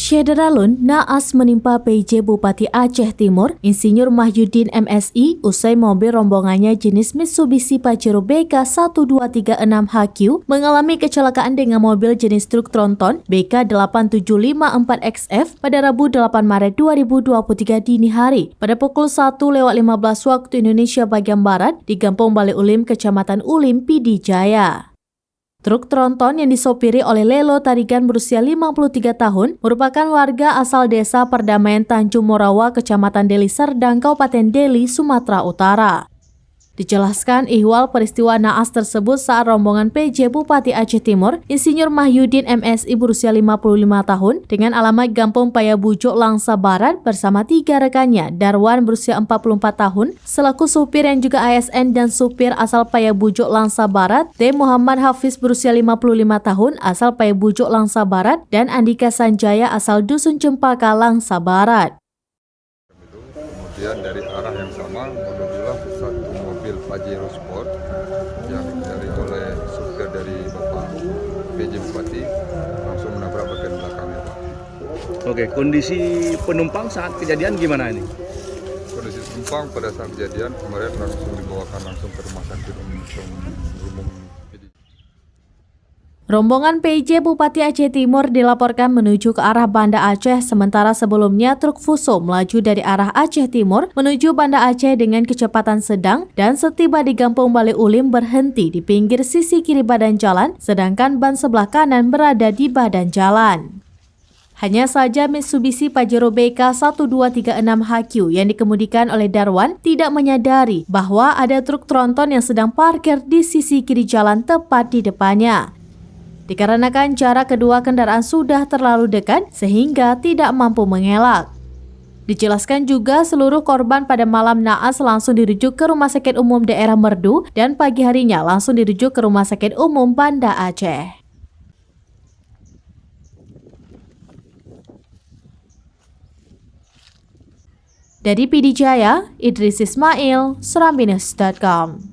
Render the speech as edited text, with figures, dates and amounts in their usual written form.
Syederalun naas menimpa PJ Bupati Aceh Timur, Insinyur Mahyudin MSI, usai mobil rombongannya jenis Mitsubishi Pajero BK 1236 HQ mengalami kecelakaan dengan mobil jenis truk tronton BK 8754XF pada Rabu 8 Maret 2023 dini hari pada pukul 1:15 waktu Indonesia bagian Barat di Kampung Bale Ulim, Kecamatan Ulim, Pidi Jaya. Truk tronton yang disopiri oleh Lelo Tarigan berusia 53 tahun merupakan warga asal desa Perdamaian Tanjung Morawa, Kecamatan Deli Serdang, Kabupaten Deli, Sumatera Utara. Dijelaskan ihwal peristiwa naas tersebut saat rombongan PJ Bupati Aceh Timur, Insinyur Mahyudin MSI berusia 55 tahun dengan alamat Gampong Payabujuk, Langsa Barat bersama 3 rekannya, Darwan berusia 44 tahun, selaku supir yang juga ASN dan supir asal Payabujuk, Langsa Barat, D. Muhammad Hafiz berusia 55 tahun asal Payabujuk, Langsa Barat, dan Andika Sanjaya asal Dusun Cempaka, Langsa Barat. Kemudian dari arah yang sama menujulah satu mobil Pajero Sport yang dari oleh supir dari Bapak PJ Bupati langsung menabrak bagian belakangnya, Pak. Oke, kondisi penumpang saat kejadian gimana ini? Kondisi penumpang pada saat kejadian kemarin langsung dibawakan langsung ke rumah sakit umum Pidi. Rombongan PJ Bupati Aceh Timur dilaporkan menuju ke arah Banda Aceh, sementara sebelumnya truk Fuso melaju dari arah Aceh Timur menuju Banda Aceh dengan kecepatan sedang dan setiba di Kampung Bale Ulim berhenti di pinggir sisi kiri badan jalan, sedangkan ban sebelah kanan berada di badan jalan. Hanya saja Mitsubishi Pajero BK 1236 HQ yang dikemudikan oleh Darwan tidak menyadari bahwa ada truk tronton yang sedang parkir di sisi kiri jalan tepat di depannya. Dikarenakan jarak kedua kendaraan sudah terlalu dekat sehingga tidak mampu mengelak. Dijelaskan juga seluruh korban pada malam naas langsung dirujuk ke Rumah Sakit Umum Daerah Merdu dan pagi harinya langsung dirujuk ke Rumah Sakit Umum Banda Aceh. Dari Pidi Jaya, Idris Ismail, serambinews.com.